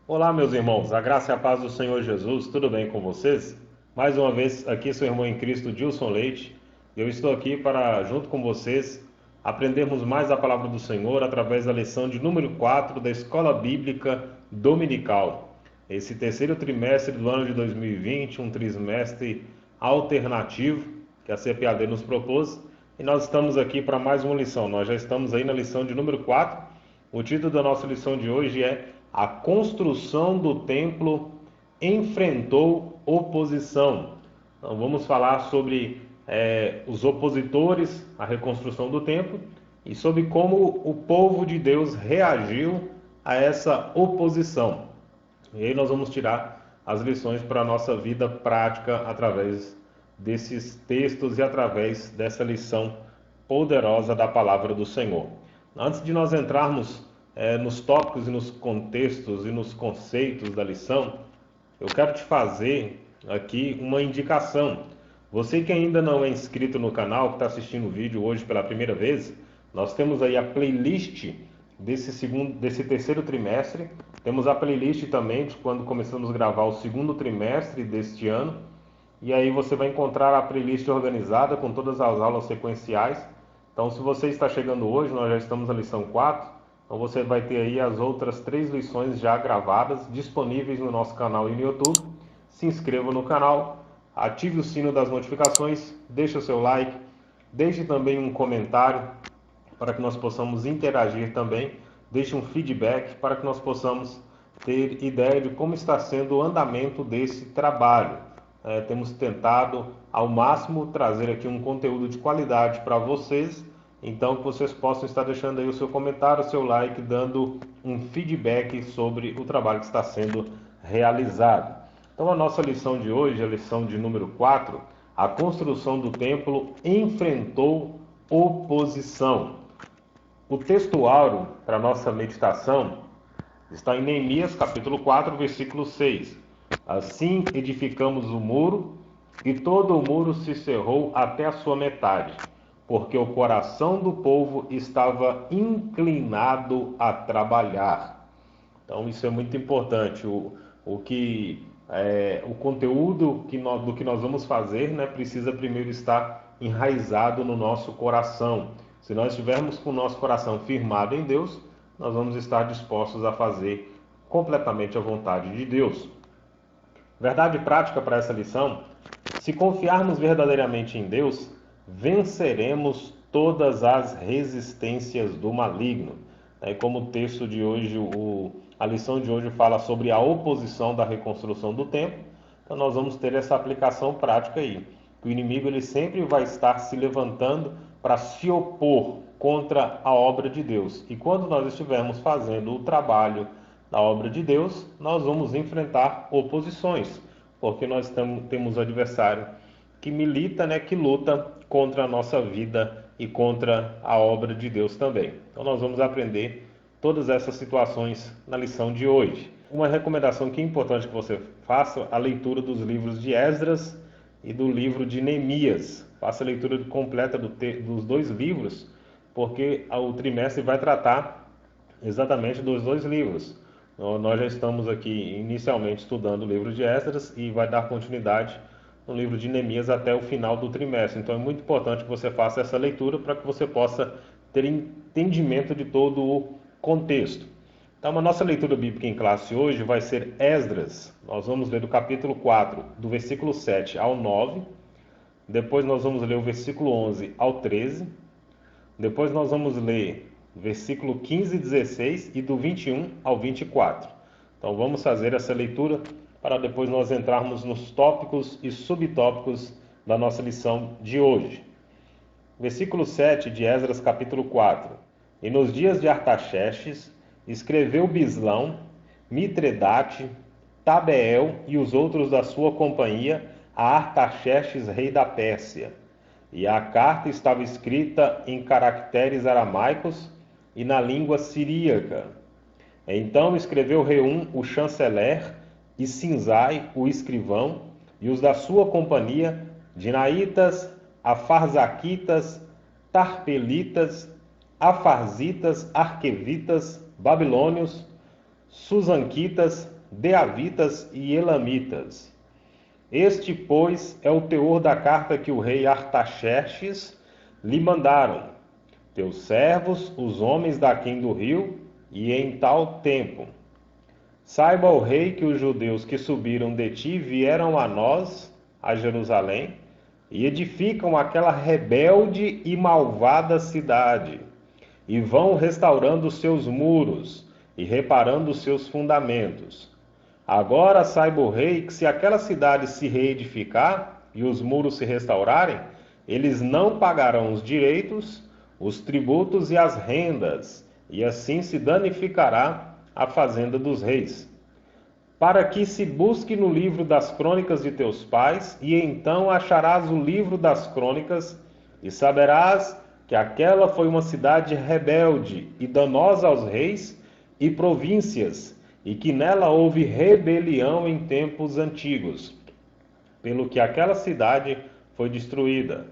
Olá, meus irmãos, a graça e a paz do Senhor Jesus, tudo bem com vocês? Mais uma vez, aqui seu irmão em Cristo, Dilson Leite. Eu estou aqui para, junto com vocês, aprendermos mais a palavra do Senhor através da lição de número 4 da Escola Bíblica Dominical. Esse terceiro trimestre do ano de 2020, um trimestre alternativo que a CPAD nos propôs, e nós estamos aqui para mais uma lição. Nós já estamos aí na lição de número 4. O título da nossa lição de hoje é A construção do templo enfrentou oposição. Então vamos falar sobre os opositores à reconstrução do templo e sobre como o povo de Deus reagiu a essa oposição. E aí nós vamos tirar as lições para a nossa vida prática através desses textos e através dessa lição poderosa da palavra do Senhor. Antes de nós entrarmos nos tópicos e nos contextos e nos conceitos da lição, eu quero te fazer aqui uma indicação. Você que ainda não é inscrito no canal, que está assistindo o vídeo hoje pela primeira vez, nós temos aí a playlist desse terceiro trimestre. Temos a playlist também de quando começamos a gravar o segundo trimestre deste ano. E aí você vai encontrar a playlist organizada com todas as aulas sequenciais. Então, se você está chegando hoje, nós já estamos na lição 4. Então você vai ter aí as outras 3 lições já gravadas, disponíveis no nosso canal e no YouTube. Se inscreva no canal, ative o sino das notificações, deixe o seu like, deixe também um comentário para que nós possamos interagir também, deixe um feedback para que nós possamos ter ideia de como está sendo o andamento desse trabalho. Temos tentado ao máximo trazer aqui um conteúdo de qualidade para vocês, então que vocês possam estar deixando aí o seu comentário, o seu like, dando um feedback sobre o trabalho que está sendo realizado. Então a nossa lição de hoje, a lição de número 4, a construção do templo enfrentou oposição. O texto áureo para a nossa meditação está em Neemias capítulo 4, versículo 6. Assim edificamos o muro, e todo o muro se cerrou até a sua metade, porque o coração do povo estava inclinado a trabalhar. Então isso é muito importante. O conteúdo do que nós vamos fazer, né, precisa primeiro estar enraizado no nosso coração. Se nós estivermos com o nosso coração firmado em Deus, nós vamos estar dispostos a fazer completamente a vontade de Deus. Verdade prática para essa lição: se confiarmos verdadeiramente em Deus, venceremos todas as resistências do maligno. Como o texto de hoje, a lição de hoje fala sobre a oposição da reconstrução do templo, então nós vamos ter essa aplicação prática aí. O inimigo ele sempre vai estar se levantando para se opor contra a obra de Deus. E quando nós estivermos fazendo o trabalho da obra de Deus, nós vamos enfrentar oposições, porque nós temos adversário que milita, que luta contra a nossa vida e contra a obra de Deus também. Então nós vamos aprender todas essas situações na lição de hoje. Uma recomendação que é importante que você faça a leitura dos livros de Esdras e do livro de Neemias. Faça a leitura completa dos 2 livros, porque o trimestre vai tratar exatamente dos 2 livros. Nós já estamos aqui inicialmente estudando o livro de Esdras e vai dar continuidade no livro de Neemias até o final do trimestre. Então é muito importante que você faça essa leitura para que você possa ter entendimento de todo o contexto. Então a nossa leitura bíblica em classe hoje vai ser Esdras. Nós vamos ler do capítulo 4, do versículo 7 ao 9. Depois nós vamos ler o versículo 11 ao 13. Depois nós vamos ler versículo 15 e 16 e do 21 ao 24. Então vamos fazer essa leitura para depois nós entrarmos nos tópicos e subtópicos da nossa lição de hoje. Versículo 7 de Esdras capítulo 4. E nos dias de Artaxerxes, escreveu Bislão, Mitredate, Tabeel e os outros da sua companhia a Artaxerxes, rei da Pérsia. E a carta estava escrita em caracteres aramaicos e na língua siríaca. Então escreveu Reum, o chanceler, e Sinzai, o escrivão, e os da sua companhia, dinaitas, afarzaquitas, tarpelitas, afarzitas, arquevitas, babilônios, susanquitas, Deavitas e Elamitas. Este, pois, é o teor da carta que o rei Artaxerxes lhe mandaram. Teus servos, os homens daquém do rio, e em tal tempo. Saiba o rei que os judeus que subiram de ti vieram a nós, a Jerusalém, e edificam aquela rebelde e malvada cidade, e vão restaurando os seus muros, e reparando os seus fundamentos. Agora saiba o rei que se aquela cidade se reedificar, e os muros se restaurarem, eles não pagarão os direitos, os tributos e as rendas, e assim se danificará a fazenda dos reis. Para que se busque no livro das crônicas de teus pais, e então acharás o livro das crônicas, e saberás que aquela foi uma cidade rebelde e danosa aos reis e províncias, e que nela houve rebelião em tempos antigos, pelo que aquela cidade foi destruída.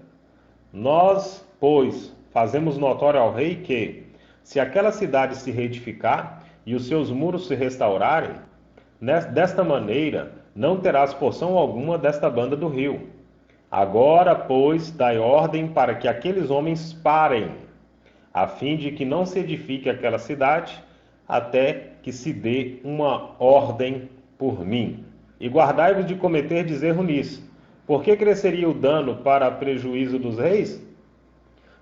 Nós, pois, fazemos notório ao rei que, se aquela cidade se reedificar e os seus muros se restaurarem, desta maneira não terás porção alguma desta banda do rio. Agora, pois, dai ordem para que aqueles homens parem, a fim de que não se edifique aquela cidade, até que se dê uma ordem por mim. E guardai-vos de cometer erro nisso. Por que cresceria o dano para prejuízo dos reis?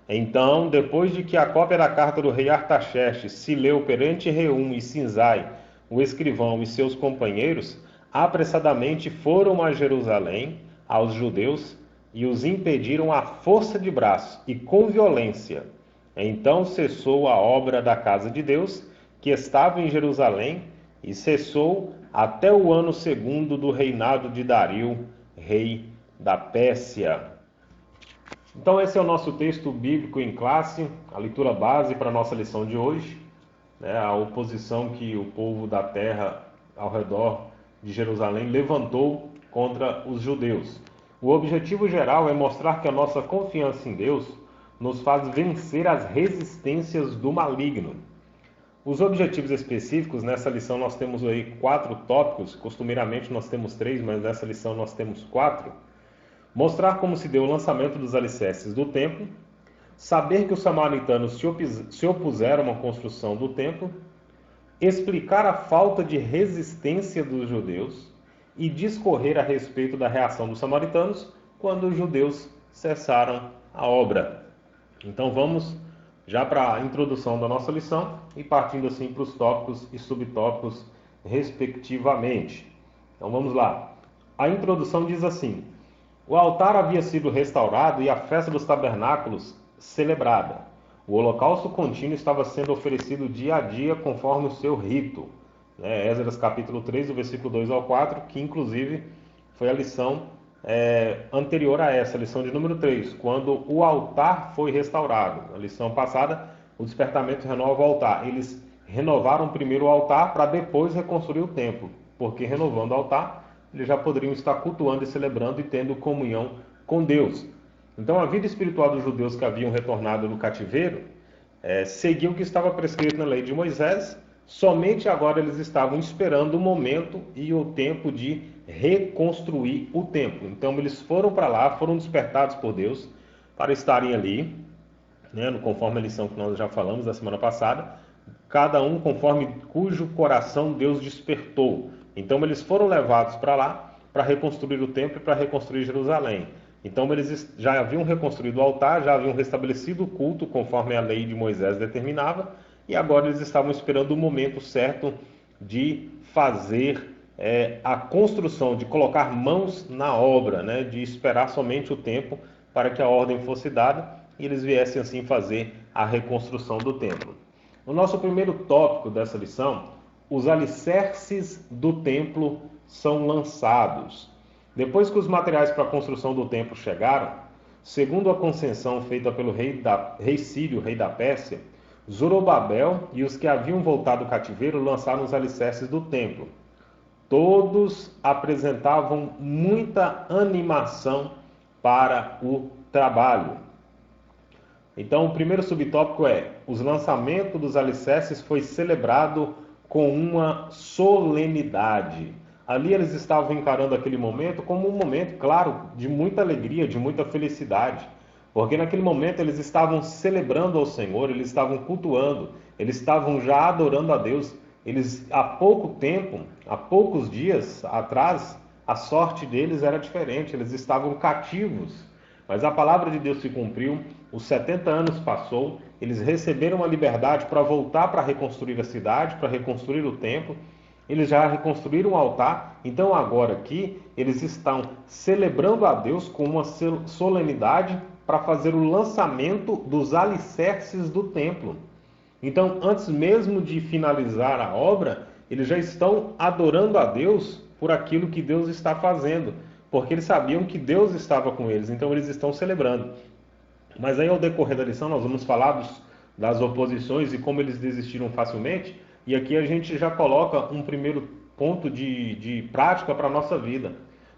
Então, depois de que a cópia da carta do rei Artaxerxes se leu perante Reum e Sinzai, o escrivão e seus companheiros, apressadamente foram a Jerusalém, aos judeus, e os impediram à força de braço e com violência. Então cessou a obra da casa de Deus, que estava em Jerusalém, e cessou até o ano segundo do reinado de Dario, rei da Pérsia. Então esse é o nosso texto bíblico em classe, a leitura base para a nossa lição de hoje, a oposição que o povo da terra ao redor de Jerusalém levantou contra os judeus. O objetivo geral é mostrar que a nossa confiança em Deus nos faz vencer as resistências do maligno. Os objetivos específicos, nessa lição nós temos aí 4 tópicos, costumeiramente nós temos 3, mas nessa lição nós temos 4. Mostrar como se deu o lançamento dos alicerces do templo, saber que os samaritanos se opuseram à construção do templo, explicar a falta de resistência dos judeus e discorrer a respeito da reação dos samaritanos quando os judeus cessaram a obra. Então vamos já para a introdução da nossa lição e partindo assim para os tópicos e subtópicos respectivamente. Então vamos lá. A introdução diz assim: o altar havia sido restaurado e a festa dos tabernáculos celebrada. O holocausto contínuo estava sendo oferecido dia a dia conforme o seu rito. Esdras capítulo 3, do versículo 2 ao 4, que inclusive foi a lição anterior a essa, a lição de número 3, quando o altar foi restaurado. A lição passada, o despertamento renova o altar. Eles renovaram primeiro o altar para depois reconstruir o templo, porque renovando o altar, eles já poderiam estar cultuando e celebrando e tendo comunhão com Deus. Então a vida espiritual dos judeus que haviam retornado do cativeiro seguiu o que estava prescrito na lei de Moisés, somente agora eles estavam esperando o momento e o tempo de reconstruir o templo. Então eles foram para lá, foram despertados por Deus para estarem ali, conforme a lição que nós já falamos da semana passada, cada um conforme cujo coração Deus despertou. Então eles foram levados para lá para reconstruir o templo e para reconstruir Jerusalém. Então eles já haviam reconstruído o altar, já haviam restabelecido o culto conforme a lei de Moisés determinava, e agora eles estavam esperando o momento certo de fazer a construção, de colocar mãos na obra, de esperar somente o tempo para que a ordem fosse dada e eles viessem assim fazer a reconstrução do templo. O nosso primeiro tópico dessa lição: os alicerces do templo são lançados. Depois que os materiais para a construção do templo chegaram, segundo a concessão feita pelo rei Sírio, rei da Pérsia, Zorobabel e os que haviam voltado do cativeiro lançaram os alicerces do templo. Todos apresentavam muita animação para o trabalho. Então, o primeiro subtópico os lançamentos dos alicerces foi celebrado com uma solenidade. Ali eles estavam encarando aquele momento como um momento, claro, de muita alegria, de muita felicidade. Porque naquele momento eles estavam celebrando ao Senhor, eles estavam cultuando, eles estavam já adorando a Deus. Eles, há pouco tempo, há poucos dias atrás, a sorte deles era diferente, eles estavam cativos. Mas a palavra de Deus se cumpriu, os 70 anos passou, eles receberam a liberdade para voltar para reconstruir a cidade, para reconstruir o templo. Eles já reconstruíram o altar, então agora aqui eles estão celebrando a Deus com uma solenidade para fazer o lançamento dos alicerces do templo. Então, antes mesmo de finalizar a obra, eles já estão adorando a Deus por aquilo que Deus está fazendo, porque eles sabiam que Deus estava com eles, então eles estão celebrando. Mas aí, ao decorrer da lição, nós vamos falar das oposições e como eles desistiram facilmente, e aqui a gente já coloca um primeiro ponto de prática para a nossa vida.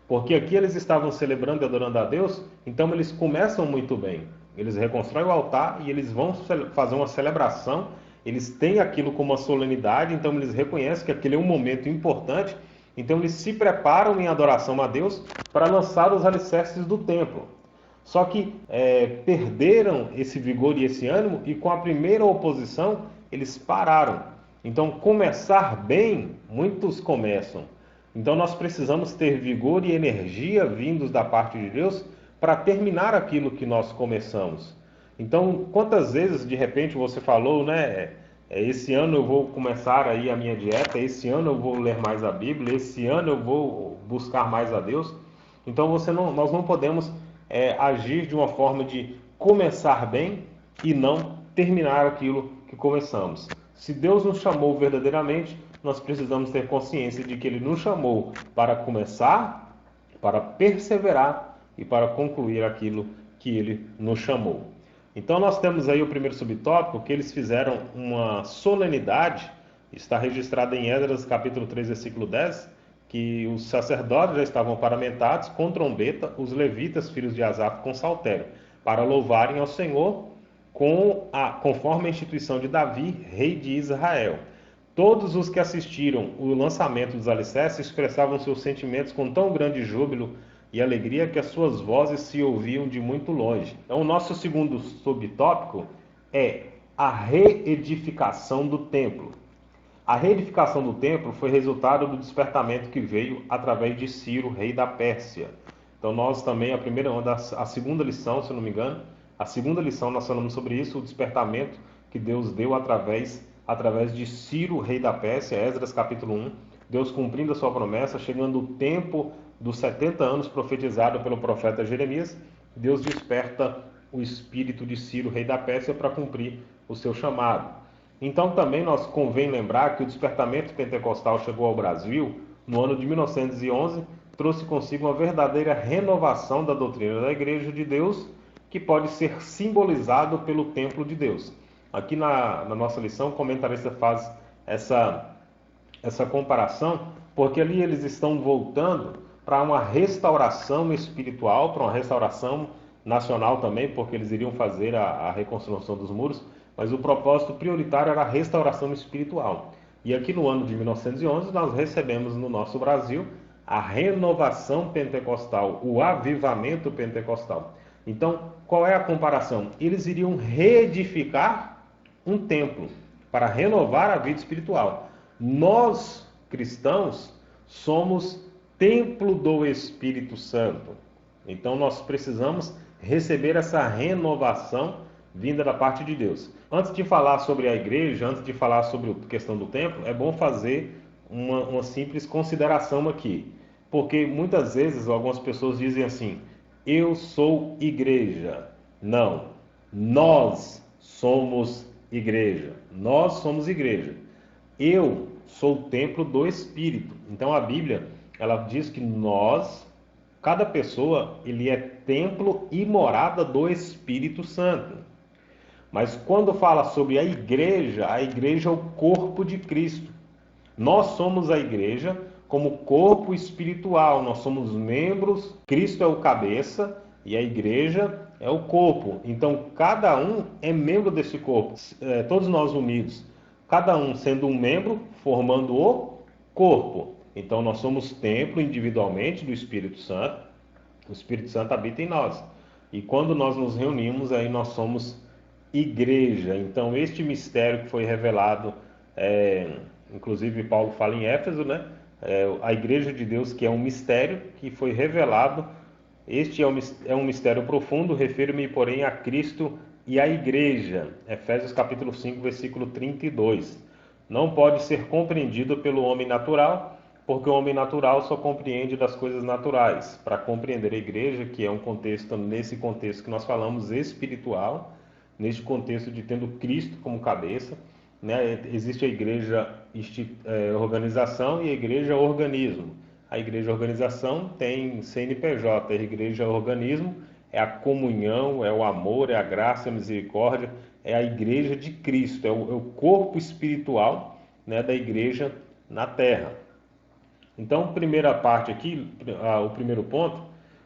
Porque aqui eles estavam celebrando e adorando a Deus, então eles começam muito bem. Eles reconstroem o altar e eles vão fazer uma celebração, eles têm aquilo como uma solenidade, então eles reconhecem que aquele é um momento importante, então eles se preparam em adoração a Deus para lançar os alicerces do templo. Só que perderam esse vigor e esse ânimo e com a primeira oposição eles pararam. Então começar bem, muitos começam. Então nós precisamos ter vigor e energia vindos da parte de Deus para terminar aquilo que nós começamos. Então, quantas vezes de repente você falou, né? Esse ano eu vou começar aí a minha dieta, esse ano eu vou ler mais a Bíblia, esse ano eu vou buscar mais a Deus. Então nós não podemos agir de uma forma de começar bem e não terminar aquilo que começamos. Se Deus nos chamou verdadeiramente, nós precisamos ter consciência de que Ele nos chamou para começar, para perseverar e para concluir aquilo que Ele nos chamou. Então nós temos aí o primeiro subtópico, que eles fizeram uma solenidade, está registrado em Esdras capítulo 3, versículo 10, que os sacerdotes já estavam paramentados com trombeta, os levitas, filhos de Asaf, com saltério, para louvarem ao Senhor conforme a instituição de Davi, rei de Israel. Todos os que assistiram o lançamento dos alicerces expressavam seus sentimentos com tão grande júbilo e alegria que as suas vozes se ouviam de muito longe. Então, o nosso segundo subtópico é a reedificação do templo. A reedificação do templo foi resultado do despertamento que veio através de Ciro, rei da Pérsia. Então, nós também, a segunda lição, se não me engano, a segunda lição nós falamos sobre isso, o despertamento que Deus deu através de Ciro, rei da Pérsia, Esdras capítulo 1, Deus cumprindo a sua promessa, chegando o tempo dos 70 anos profetizado pelo profeta Jeremias, Deus desperta o espírito de Ciro, rei da Pérsia, para cumprir o seu chamado. Então também nós convém lembrar que o despertamento pentecostal chegou ao Brasil no ano de 1911, trouxe consigo uma verdadeira renovação da doutrina da Igreja de Deus, que pode ser simbolizado pelo templo de Deus. Aqui na nossa lição, o comentarista faz essa comparação, porque ali eles estão voltando para uma restauração espiritual, para uma restauração nacional também, porque eles iriam fazer a reconstrução dos muros, mas o propósito prioritário era a restauração espiritual. E aqui no ano de 1911, nós recebemos no nosso Brasil a renovação pentecostal, o avivamento pentecostal. Então, qual é a comparação? Eles iriam reedificar um templo para renovar a vida espiritual. Nós, cristãos, somos templo do Espírito Santo. Então, nós precisamos receber essa renovação vinda da parte de Deus. Antes de falar sobre a igreja, antes de falar sobre a questão do templo, é bom fazer uma simples consideração aqui. Porque muitas vezes algumas pessoas dizem assim: eu sou igreja. Não, nós somos igreja. Nós somos igreja. Eu sou o templo do Espírito. Então a Bíblia, ela diz que nós, cada pessoa, ele é templo e morada do Espírito Santo. Mas quando fala sobre a igreja é o corpo de Cristo. Nós somos a igreja como corpo espiritual, nós somos membros, Cristo é o cabeça e a igreja é o corpo. Então, cada um é membro desse corpo, todos nós unidos. cada um sendo um membro, formando o corpo. Então nós somos templo individualmente do Espírito Santo, o Espírito Santo habita em nós. E quando nós nos reunimos, aí nós somos igreja. Então este mistério que foi revelado, inclusive Paulo fala em Éfeso, né? A igreja de Deus, que é um mistério que foi revelado. Este é um mistério profundo, refiro-me, porém, a Cristo e à igreja. Efésios capítulo 5, versículo 32. Não pode ser compreendido pelo homem natural, porque o homem natural só compreende das coisas naturais. Para compreender a igreja, que é um contexto, nesse contexto que nós falamos, espiritual, neste contexto de tendo Cristo como cabeça, né? Existe a igreja organização e a igreja organismo. A igreja organização tem CNPJ, a igreja organismo é a comunhão, é o amor, é a graça, é a misericórdia, é a igreja de Cristo, é o corpo espiritual, né, da igreja na terra. Então, primeira parte aqui, o primeiro ponto,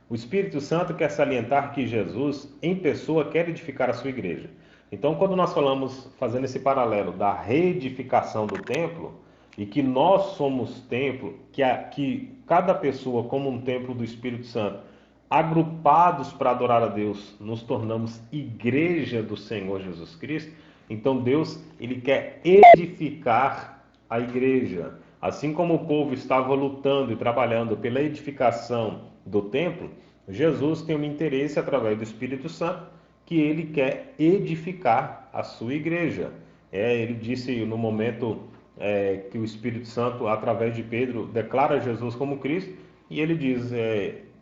o Espírito Santo quer salientar que Jesus, em pessoa, quer edificar a sua igreja. Então, quando nós falamos, fazendo esse paralelo da reedificação do templo, e que nós somos templo, que cada pessoa como um templo do Espírito Santo, agrupados para adorar a Deus, nos tornamos igreja do Senhor Jesus Cristo. Então Deus, ele quer edificar a igreja. Assim como o povo estava lutando e trabalhando pela edificação do templo, Jesus tem um interesse através do Espírito Santo que ele quer edificar a sua igreja. Ele disse no momento que o Espírito Santo, através de Pedro, declara Jesus como Cristo, e ele diz,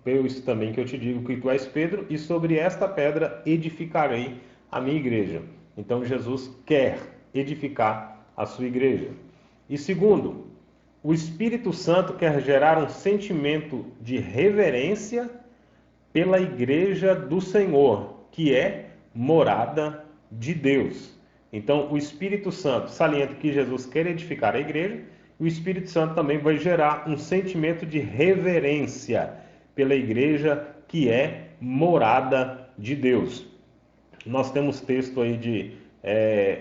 eu isso também que eu te digo, que tu és Pedro, e sobre esta pedra edificarei a minha igreja. Então Jesus quer edificar a sua igreja. E segundo, o Espírito Santo quer gerar um sentimento de reverência pela igreja do Senhor, que é morada de Deus. Então, o Espírito Santo salienta que Jesus quer edificar a igreja, e o Espírito Santo também vai gerar um sentimento de reverência pela igreja, que é morada de Deus. Nós temos texto aí de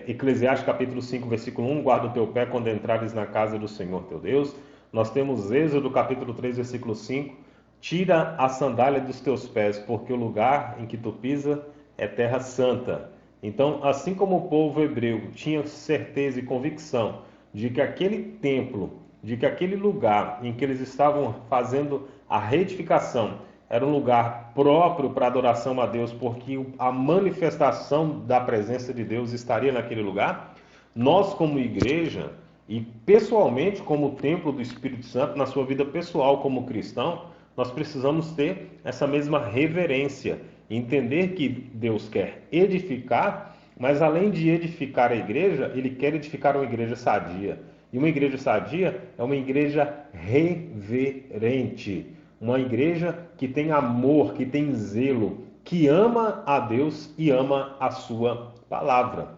Eclesiastes capítulo 5, versículo 1, guarda o teu pé quando entrares na casa do Senhor teu Deus. Nós temos Êxodo capítulo 3, versículo 5, tira a sandália dos teus pés, porque o lugar em que tu pisa é terra santa. Então, assim como o povo hebreu tinha certeza e convicção de que aquele templo, de que aquele lugar em que eles estavam fazendo a reedificação era um lugar próprio para adoração a Deus, porque a manifestação da presença de Deus estaria naquele lugar, nós como igreja e pessoalmente como templo do Espírito Santo, na sua vida pessoal como cristão, nós precisamos ter essa mesma reverência, entender que Deus quer edificar, mas além de edificar a igreja, Ele quer edificar uma igreja sadia. E uma igreja sadia é uma igreja reverente, uma igreja que tem amor, que tem zelo, que ama a Deus e ama a sua palavra.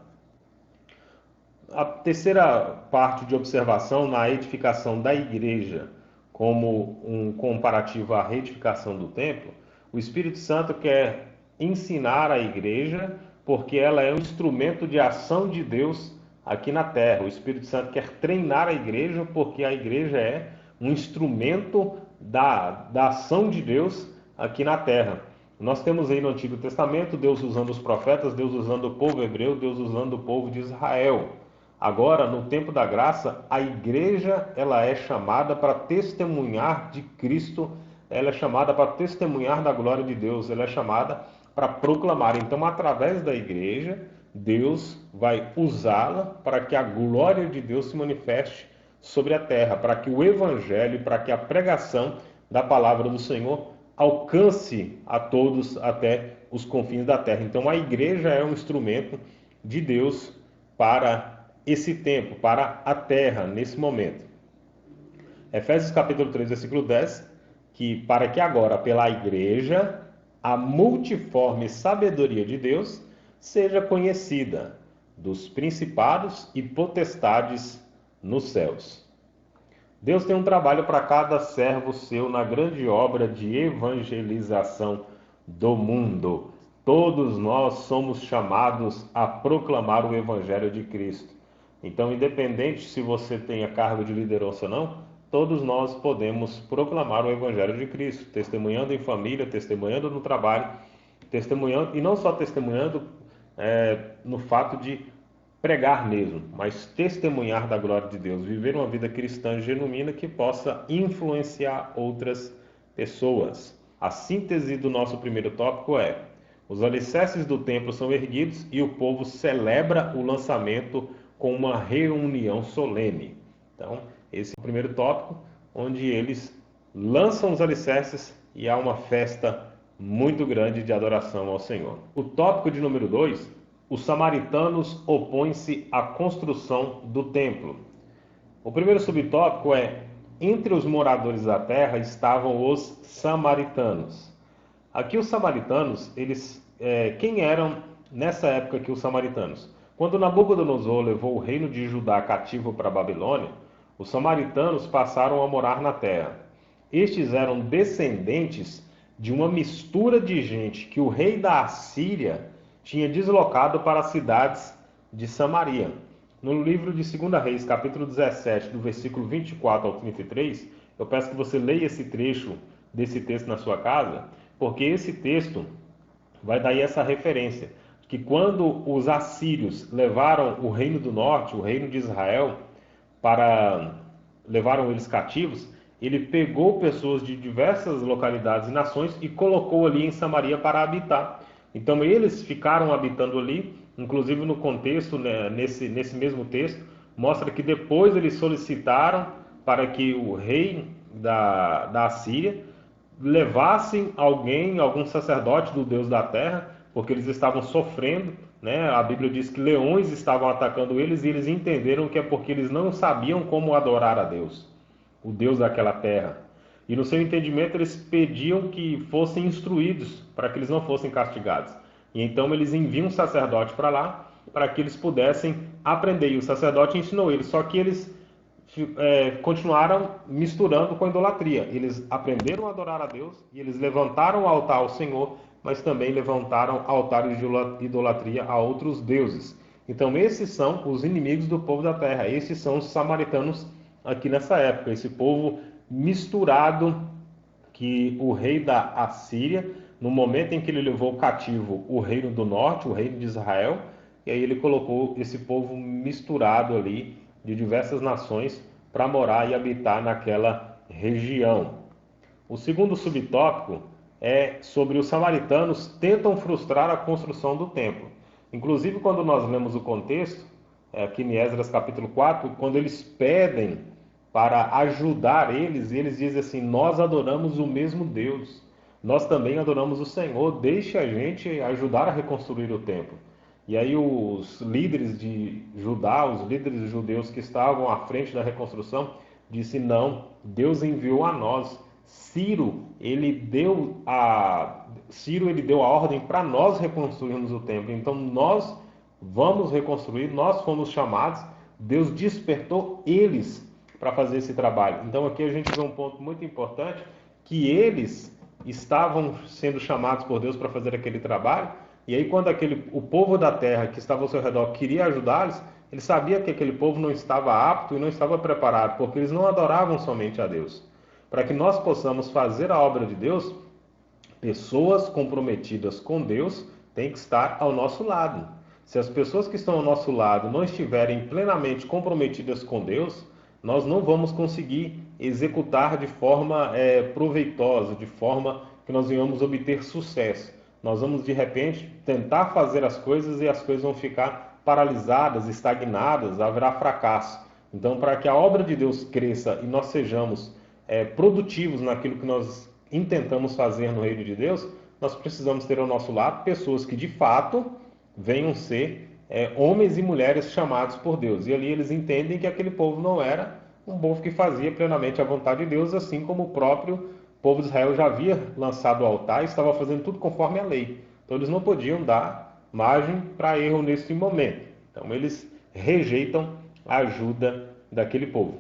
A terceira parte de observação na edificação da igreja, como um comparativo à reedificação do templo, o Espírito Santo quer ensinar a igreja porque ela é um instrumento de ação de Deus aqui na terra. O Espírito Santo quer treinar a igreja porque a igreja é um instrumento da ação de Deus aqui na terra. Nós temos aí no Antigo Testamento Deus usando os profetas, Deus usando o povo hebreu, Deus usando o povo de Israel. Agora, no tempo da graça, a igreja ela é chamada para testemunhar de Cristo, ela é chamada para testemunhar da glória de Deus, ela é chamada para proclamar. Então, através da igreja, Deus vai usá-la para que a glória de Deus se manifeste sobre a terra, para que o evangelho, para que a pregação da palavra do Senhor alcance a todos até os confins da terra. Então, a igreja é um instrumento de Deus para esse tempo, para a terra, nesse momento. Efésios capítulo 3, versículo 10, que para que agora, pela igreja, a multiforme sabedoria de Deus seja conhecida dos principados e potestades nos céus. Deus tem um trabalho para cada servo seu na grande obra de evangelização do mundo. Todos nós somos chamados a proclamar o evangelho de Cristo. Então, independente se você tenha cargo de liderança ou não, todos nós podemos proclamar o Evangelho de Cristo, testemunhando em família, testemunhando no trabalho, testemunhando, e não só testemunhando no fato de pregar mesmo, mas testemunhar da glória de Deus, viver uma vida cristã genuína que possa influenciar outras pessoas. A síntese do nosso primeiro tópico é: os alicerces do templo são erguidos e o povo celebra o lançamento com uma reunião solene. Então, esse é o primeiro tópico, onde eles lançam os alicerces e há uma festa muito grande de adoração ao Senhor. O tópico de número 2: os samaritanos opõem-se à construção do templo. O primeiro subtópico é: entre os moradores da terra estavam os samaritanos. Aqui os samaritanos, quem eram nessa época aqui os samaritanos? Quando Nabucodonosor levou o reino de Judá cativo para a Babilônia, os samaritanos passaram a morar na terra. Estes eram descendentes de uma mistura de gente que o rei da Assíria tinha deslocado para as cidades de Samaria. No livro de 2 Reis, capítulo 17, do versículo 24 ao 33, eu peço que você leia esse trecho desse texto na sua casa, porque esse texto vai dar essa referência, que quando os assírios levaram o reino do norte, o reino de Israel, levaram eles cativos, ele pegou pessoas de diversas localidades e nações e colocou ali em Samaria para habitar. Então eles ficaram habitando ali, inclusive no contexto, né, nesse mesmo texto, mostra que depois eles solicitaram para que o rei da Assíria levassem algum sacerdote do Deus da terra, porque eles estavam sofrendo, né? A Bíblia diz que leões estavam atacando eles e eles entenderam que é porque eles não sabiam como adorar a Deus, o Deus daquela terra. E no seu entendimento eles pediam que fossem instruídos para que eles não fossem castigados. E então eles enviam um sacerdote para lá para que eles pudessem aprender. E o sacerdote ensinou eles, só que eles continuaram misturando com a idolatria. Eles aprenderam a adorar a Deus e eles levantaram o altar ao Senhor, mas também levantaram altares de idolatria a outros deuses. Então esses são os inimigos do povo da terra. Esses são os samaritanos aqui nessa época. Esse povo misturado que o rei da Assíria, no momento em que ele levou cativo o reino do norte, o reino de Israel, e aí ele colocou esse povo misturado ali de diversas nações para morar e habitar naquela região. O segundo subtópico é sobre os samaritanos tentam frustrar a construção do templo. Inclusive, quando nós lemos o contexto, aqui em Esdras capítulo 4, quando eles pedem para ajudar eles, e eles dizem assim: nós adoramos o mesmo Deus, nós também adoramos o Senhor, deixe a gente ajudar a reconstruir o templo. E aí os líderes de Judá, os líderes judeus que estavam à frente da reconstrução, disse: não, Deus enviou a nós. Ciro, ele deu a ordem para nós reconstruirmos o templo. Então nós vamos reconstruir, nós fomos chamados, Deus despertou eles para fazer esse trabalho. Então aqui a gente vê um ponto muito importante, que eles estavam sendo chamados por Deus para fazer aquele trabalho, e aí quando o povo da terra que estava ao seu redor queria ajudá-los, ele sabia que aquele povo não estava apto e não estava preparado, porque eles não adoravam somente a Deus. Para que nós possamos fazer a obra de Deus, pessoas comprometidas com Deus têm que estar ao nosso lado. Se as pessoas que estão ao nosso lado não estiverem plenamente comprometidas com Deus, nós não vamos conseguir executar de forma proveitosa, de forma que nós venhamos obter sucesso. Nós vamos, de repente, tentar fazer as coisas e as coisas vão ficar paralisadas, estagnadas, haverá fracasso. Então, para que a obra de Deus cresça e nós sejamos produtivos naquilo que nós intentamos fazer no reino de Deus, nós precisamos ter ao nosso lado pessoas que, de fato, venham ser homens e mulheres chamados por Deus. E ali eles entendem que aquele povo não era um povo que fazia plenamente a vontade de Deus, assim como o próprio povo de Israel já havia lançado o altar e estava fazendo tudo conforme a lei. Então eles não podiam dar margem para erro nesse momento. Então eles rejeitam a ajuda daquele povo.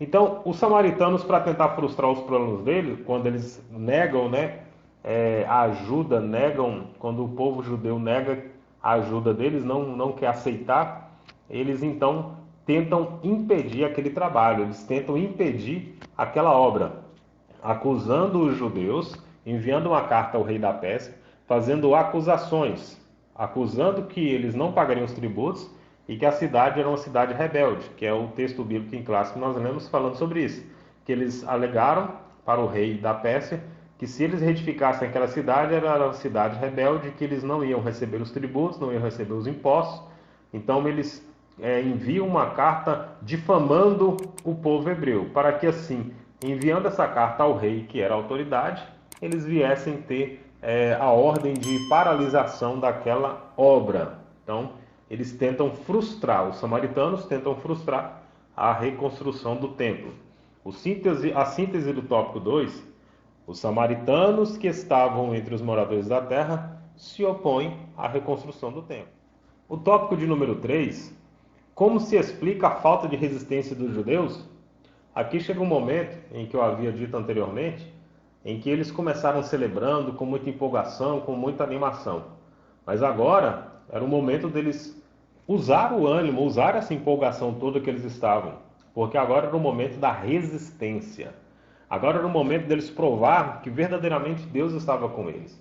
Então os samaritanos, para tentar frustrar os planos deles, quando eles negam a ajuda, quando o povo judeu nega a ajuda deles, não quer aceitar, eles então tentam impedir aquele trabalho, eles tentam impedir aquela obra, acusando os judeus, enviando uma carta ao rei da Pérsia, fazendo acusações, acusando que eles não pagariam os tributos e que a cidade era uma cidade rebelde, que é o texto bíblico em classe que nós lemos falando sobre isso, que eles alegaram para o rei da Pérsia que se eles retificassem aquela cidade, era uma cidade rebelde, que eles não iam receber os tributos, não iam receber os impostos. Então eles enviam uma carta difamando o povo hebreu, para que assim, enviando essa carta ao rei, que era a autoridade, eles viessem ter a ordem de paralisação daquela obra. Então, eles tentam frustrar, os samaritanos tentam frustrar a reconstrução do templo. A síntese do tópico 2, os samaritanos que estavam entre os moradores da terra se opõem à reconstrução do templo. O tópico de número 3, como se explica a falta de resistência dos judeus? Aqui chega um momento, em que eu havia dito anteriormente, em que eles começaram celebrando com muita empolgação, com muita animação. Mas agora era o momento deles usar o ânimo, usar essa empolgação toda que eles estavam. Porque agora era o momento da resistência. Agora era o momento deles provar que verdadeiramente Deus estava com eles.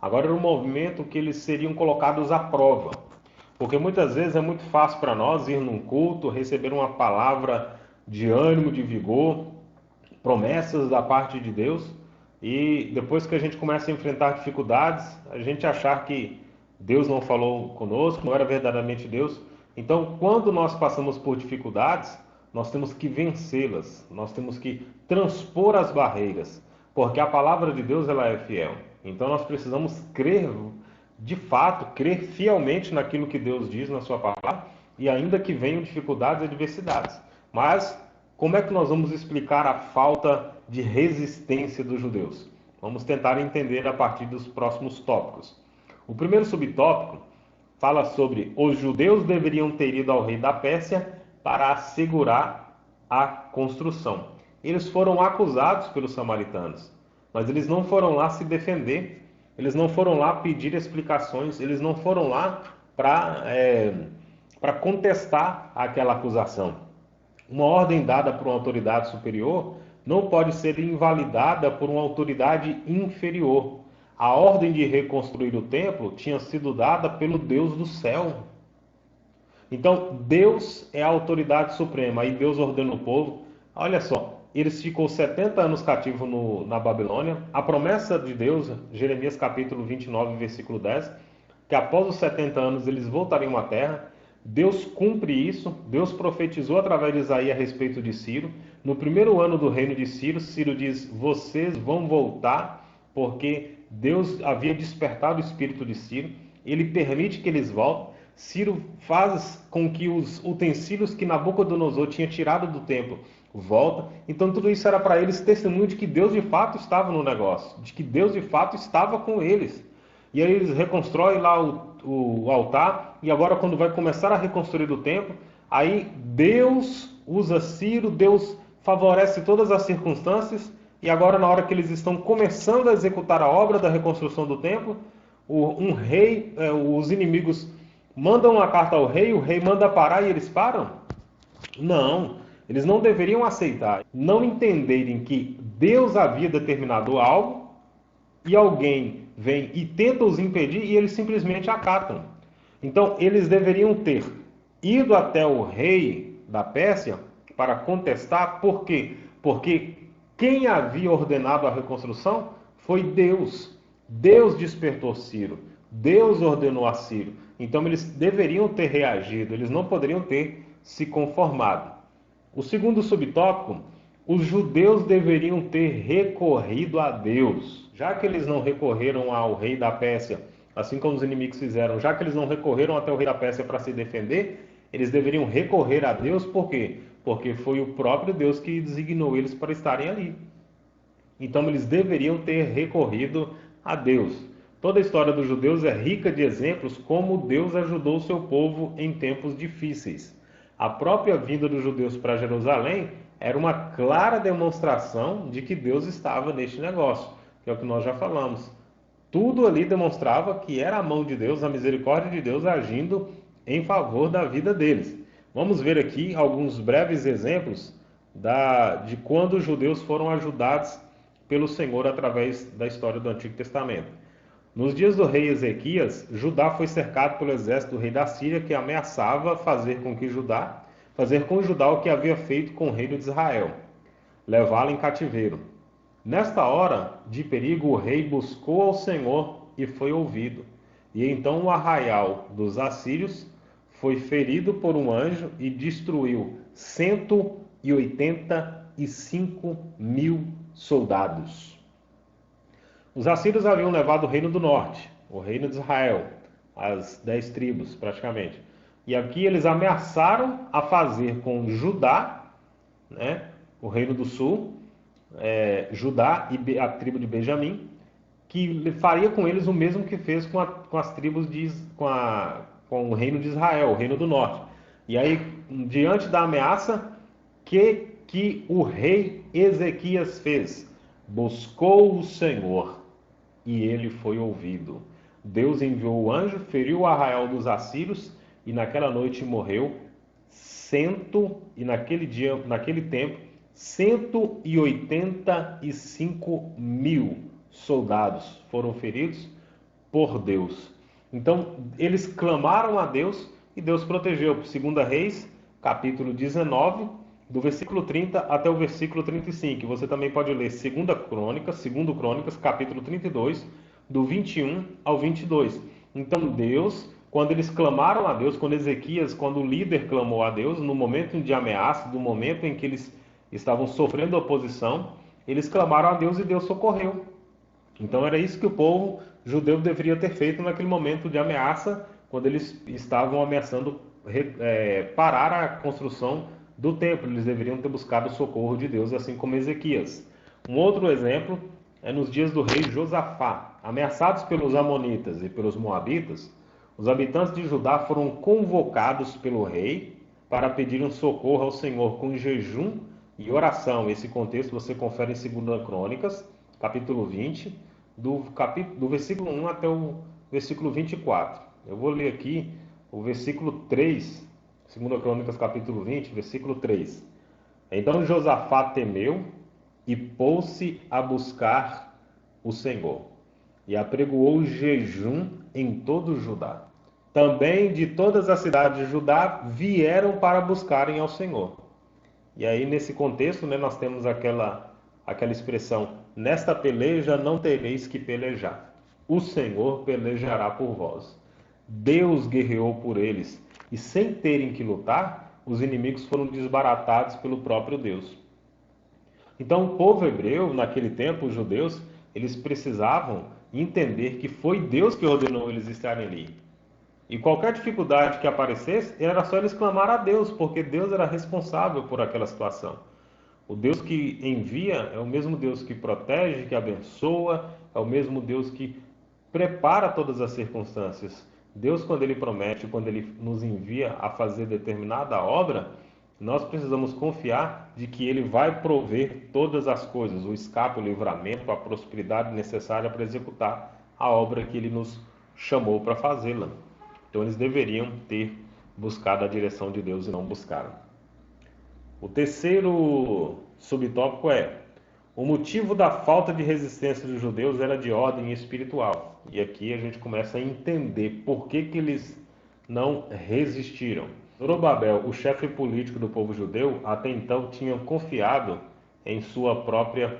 Agora era o momento que eles seriam colocados à prova. Porque muitas vezes é muito fácil para nós ir num culto, receber uma palavra de ânimo, de vigor, promessas da parte de Deus, e depois que a gente começa a enfrentar dificuldades, a gente achar que Deus não falou conosco, não era verdadeiramente Deus. Então, quando nós passamos por dificuldades, nós temos que vencê-las, nós temos que transpor as barreiras, porque a palavra de Deus ela é fiel. Então nós precisamos crer de fato, crer fielmente naquilo que Deus diz na sua palavra, e ainda que venham dificuldades e adversidades. Mas como é que nós vamos explicar a falta de resistência dos judeus? Vamos tentar entender a partir dos próximos tópicos. O primeiro subtópico fala sobre os judeus deveriam ter ido ao rei da Pérsia para assegurar a construção. Eles foram acusados pelos samaritanos, mas eles não foram lá se defender, eles não foram lá pedir explicações, eles não foram lá para contestar aquela acusação. Uma ordem dada por uma autoridade superior não pode ser invalidada por uma autoridade inferior. A ordem de reconstruir o templo tinha sido dada pelo Deus do céu. Então, Deus é a autoridade suprema. Aí Deus ordena o povo. Olha só, eles ficou 70 anos cativos na Babilônia. A promessa de Deus, Jeremias capítulo 29, versículo 10, que após os 70 anos eles voltariam à terra. Deus cumpre isso. Deus profetizou através de Isaías a respeito de Ciro. No primeiro ano do reino de Ciro, Ciro diz: vocês vão voltar, porque Deus havia despertado o espírito de Ciro. Ele permite que eles voltem. Ciro faz com que os utensílios que Nabucodonosor tinha tirado do templo voltem. Então tudo isso era para eles testemunho de que Deus de fato estava no negócio, de que Deus de fato estava com eles. E aí eles reconstroem lá o altar, e agora quando vai começar a reconstruir o templo, aí Deus usa Ciro, Deus favorece todas as circunstâncias, e agora na hora que eles estão começando a executar a obra da reconstrução do templo, os inimigos mandam uma carta ao rei, o rei manda parar e eles param? Não, eles não deveriam aceitar, não entenderem que Deus havia determinado algo, e alguém vem e tenta os impedir e eles simplesmente acatam. Então, eles deveriam ter ido até o rei da Pérsia para contestar. Por quê? Porque quem havia ordenado a reconstrução foi Deus. Deus despertou Ciro. Deus ordenou a Ciro. Então, eles deveriam ter reagido. Eles não poderiam ter se conformado. O segundo subtópico, os judeus deveriam ter recorrido a Deus. Já que eles não recorreram ao rei da Pérsia, assim como os inimigos fizeram, já que eles não recorreram até o rei da Pérsia para se defender, eles deveriam recorrer a Deus. Por quê? Porque foi o próprio Deus que designou eles para estarem ali. Então eles deveriam ter recorrido a Deus. Toda a história dos judeus é rica de exemplos como Deus ajudou o seu povo em tempos difíceis. A própria vinda dos judeus para Jerusalém era uma clara demonstração de que Deus estava neste negócio, que é o que nós já falamos. Tudo ali demonstrava que era a mão de Deus, a misericórdia de Deus agindo em favor da vida deles. Vamos ver aqui alguns breves exemplos de quando os judeus foram ajudados pelo Senhor através da história do Antigo Testamento. Nos dias do rei Ezequias, Judá foi cercado pelo exército do rei da Síria, que ameaçava fazer com Judá o que havia feito com o reino de Israel, levá-lo em cativeiro. Nesta hora de perigo, o rei buscou ao Senhor e foi ouvido. E então o arraial dos assírios foi ferido por um anjo e destruiu 185 mil soldados. Os assírios haviam levado o reino do norte, o reino de Israel, as 10 tribos praticamente. E aqui eles ameaçaram a fazer com Judá, né, o reino do sul, Judá e a tribo de Benjamim, que faria com eles o mesmo que fez com as tribos com o reino de Israel, o reino do norte. E aí, diante da ameaça, que o rei Ezequias fez? Buscou o Senhor e ele foi ouvido. Deus enviou o anjo, feriu o arraial dos assírios e naquela noite morreu naquele tempo, 185 mil soldados foram feridos por Deus. Então, eles clamaram a Deus e Deus protegeu. 2 Reis, capítulo 19, do versículo 30 até o versículo 35. Você também pode ler 2 Crônicas, capítulo 32, do 21 ao 22. Então, Deus, quando eles clamaram a Deus, quando o líder clamou a Deus, no momento de ameaça, no momento em que eles estavam sofrendo oposição, eles clamaram a Deus e Deus socorreu. Então era isso que o povo judeu deveria ter feito naquele momento de ameaça, quando eles estavam ameaçando parar a construção do templo. Eles deveriam ter buscado o socorro de Deus, assim como Ezequias. Um outro exemplo é nos dias do rei Josafá. Ameaçados pelos amonitas e pelos moabitas, os habitantes de Judá foram convocados pelo rei para pedir um socorro ao Senhor com jejum e oração. Esse contexto você confere em 2 Crônicas, capítulo 20, do versículo 1 até o versículo 24. Eu vou ler aqui o versículo 3, 2 Crônicas, capítulo 20, versículo 3. Então Josafá temeu e pôs-se a buscar o Senhor, e apregoou jejum em todo o Judá. Também de todas as cidades de Judá vieram para buscarem ao Senhor. E aí, nesse contexto, né, nós temos aquela expressão: nesta peleja não tereis que pelejar, o Senhor pelejará por vós. Deus guerreou por eles, e sem terem que lutar, os inimigos foram desbaratados pelo próprio Deus. Então, o povo hebreu, naquele tempo, os judeus, eles precisavam entender que foi Deus que ordenou eles estarem ali. E qualquer dificuldade que aparecesse, era só eles clamar a Deus, porque Deus era responsável por aquela situação. O Deus que envia é o mesmo Deus que protege, que abençoa, é o mesmo Deus que prepara todas as circunstâncias. Deus, quando Ele promete, quando Ele nos envia a fazer determinada obra, nós precisamos confiar de que Ele vai prover todas as coisas, o escape, o livramento, a prosperidade necessária para executar a obra que Ele nos chamou para fazê-la. Então eles deveriam ter buscado a direção de Deus e não buscaram. O terceiro subtópico é: o motivo da falta de resistência dos judeus era de ordem espiritual. E aqui a gente começa a entender por que eles não resistiram. Zorobabel, o chefe político do povo judeu, até então tinha confiado em sua própria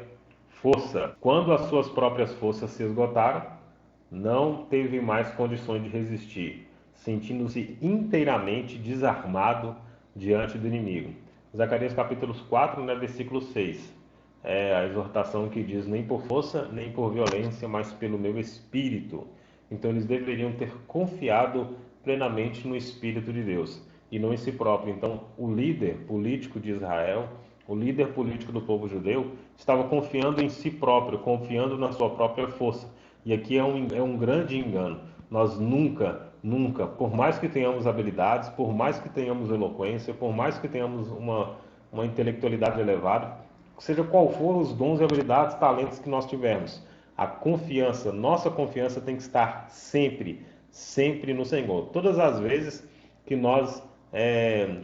força. Quando as suas próprias forças se esgotaram, não teve mais condições de resistir, sentindo-se inteiramente desarmado diante do inimigo. Zacarias capítulo 4, né, versículo 6. É a exortação que diz: nem por força, nem por violência, mas pelo meu espírito. Então eles deveriam ter confiado plenamente no Espírito de Deus e não em si próprio. Então o líder político de Israel, o líder político do povo judeu, estava confiando em si próprio, confiando na sua própria força. E aqui é um grande engano. Nós nunca, por mais que tenhamos habilidades, por mais que tenhamos eloquência, por mais que tenhamos uma intelectualidade elevada, seja qual for os dons, habilidades, talentos que nós tivermos, a confiança, nossa confiança tem que estar sempre no Senhor. Todas as vezes que nós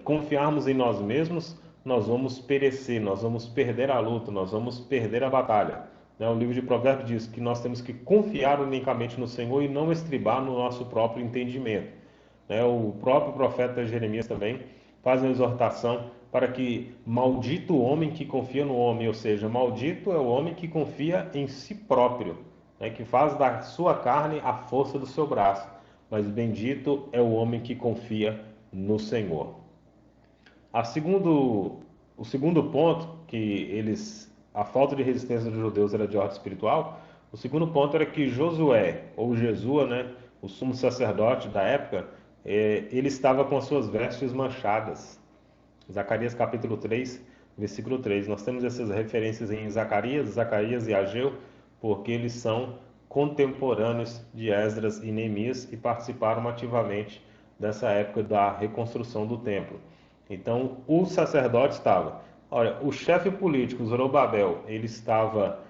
confiarmos em nós mesmos, nós vamos perecer, nós vamos perder a luta, nós vamos perder a batalha. O livro de Provérbios diz que nós temos que confiar unicamente no Senhor e não estribar no nosso próprio entendimento. O próprio profeta Jeremias também faz uma exortação para que maldito o homem que confia no homem, ou seja, maldito é o homem que confia em si próprio, que faz da sua carne a força do seu braço, mas bendito é o homem que confia no Senhor. O segundo ponto, a falta de resistência dos judeus era de ordem espiritual. O segundo ponto era que Josué, ou Jesua, o sumo sacerdote da época, ele estava com as suas vestes manchadas. Zacarias capítulo 3, versículo 3. Nós temos essas referências em Zacarias e Ageu, porque eles são contemporâneos de Esdras e Neemias e participaram ativamente dessa época da reconstrução do templo. Então, o sacerdote estava... Olha, o chefe político, Zorobabel, ele estava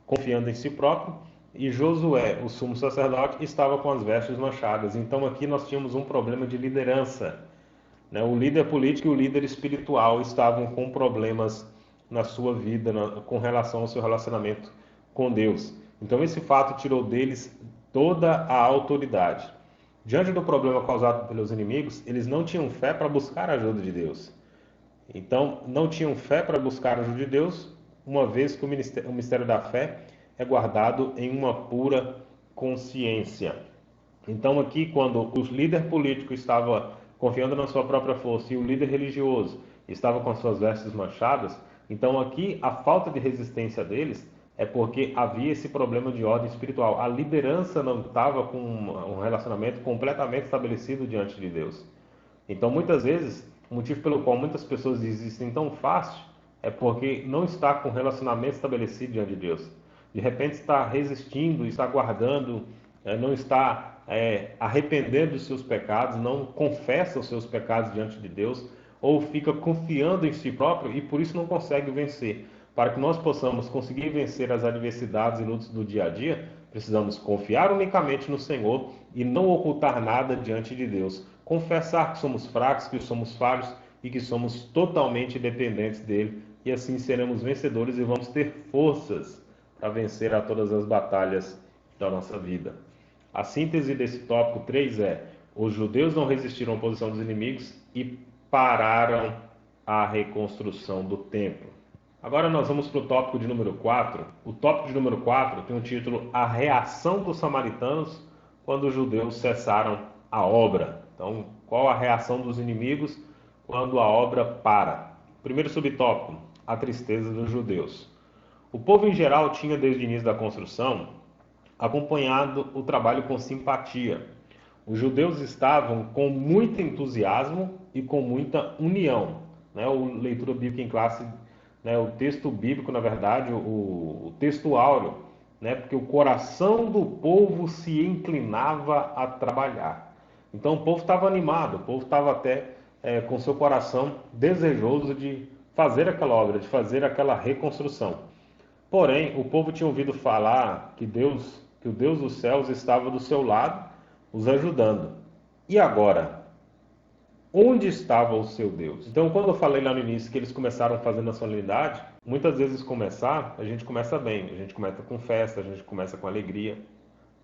confiando em si próprio, e Josué, o sumo sacerdote, estava com as vestes manchadas. Então, aqui nós tínhamos um problema de liderança. O líder político e o líder espiritual estavam com problemas na sua vida, com relação ao seu relacionamento com Deus. Então, esse fato tirou deles toda a autoridade. Diante do problema causado pelos inimigos, eles não tinham fé para buscar a ajuda de Deus. Então, não tinham fé para buscar a ajuda de Deus, uma vez que o mistério da fé é guardado em uma pura consciência. Então, aqui, quando o líder político estava confiando na sua própria força e o líder religioso estava com as suas vestes manchadas, então aqui a falta de resistência deles é porque havia esse problema de ordem espiritual. A liderança não estava com um relacionamento completamente estabelecido diante de Deus. Então, muitas vezes, o motivo pelo qual muitas pessoas desistem tão fácil é porque não está com um relacionamento estabelecido diante de Deus. De repente está resistindo, está guardando, não está arrependendo dos seus pecados, não confessa os seus pecados diante de Deus, ou fica confiando em si próprio e por isso não consegue vencer. Para que nós possamos conseguir vencer as adversidades e lutas do dia a dia, precisamos confiar unicamente no Senhor e não ocultar nada diante de Deus. Confessar que somos fracos, que somos falhos e que somos totalmente dependentes dele, e assim seremos vencedores e vamos ter forças para vencer a todas as batalhas da nossa vida. A síntese desse tópico 3 é: os judeus não resistiram à oposição dos inimigos e pararam a reconstrução do templo. Agora nós vamos para o tópico de número 4. O tópico de número 4 tem o título A Reação dos Samaritanos quando os judeus cessaram a obra. Então, qual a reação dos inimigos quando a obra para? Primeiro subtópico, a tristeza dos judeus. O povo em geral tinha, desde o início da construção, acompanhado o trabalho com simpatia. Os judeus estavam com muito entusiasmo e com muita união. O leitura bíblica em classe, o texto bíblico, na verdade, o texto áureo, porque o coração do povo se inclinava a trabalhar. Então o povo estava animado, o povo estava até com seu coração desejoso de fazer aquela obra, de fazer aquela reconstrução. Porém, o povo tinha ouvido falar que o Deus dos céus estava do seu lado, os ajudando. E agora? Onde estava o seu Deus? Então, quando eu falei lá no início que eles começaram fazendo a solenidade, muitas vezes a gente começa bem, a gente começa com festa, a gente começa com alegria.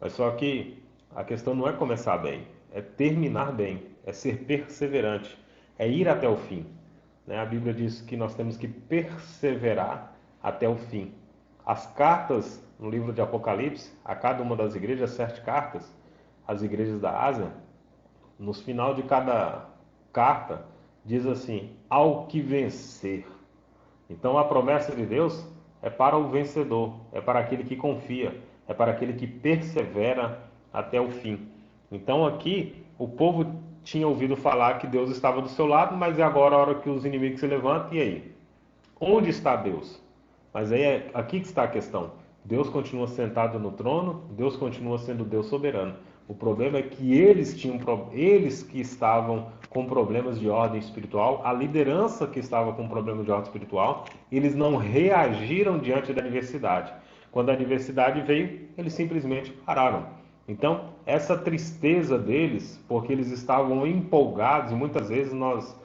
Mas só que a questão não é começar bem, é terminar bem, é ser perseverante, é ir até o fim. A Bíblia diz que nós temos que perseverar até o fim. As cartas no livro de Apocalipse, a cada uma das igrejas, 7 cartas, as igrejas da Ásia, no final de cada carta, diz assim: ao que vencer. Então a promessa de Deus é para o vencedor, é para aquele que confia, é para aquele que persevera até o fim. Então aqui o povo tinha ouvido falar que Deus estava do seu lado, mas é agora a hora que os inimigos se levantam, e aí? Onde está Deus? Mas aí é aqui que está a questão. Deus continua sentado no trono, Deus continua sendo Deus soberano. O problema é que eles que estavam com problemas de ordem espiritual, a liderança que estava com problemas de ordem espiritual, eles não reagiram diante da adversidade. Quando a adversidade veio, eles simplesmente pararam. Então, essa tristeza deles, porque eles estavam empolgados, e muitas vezes nós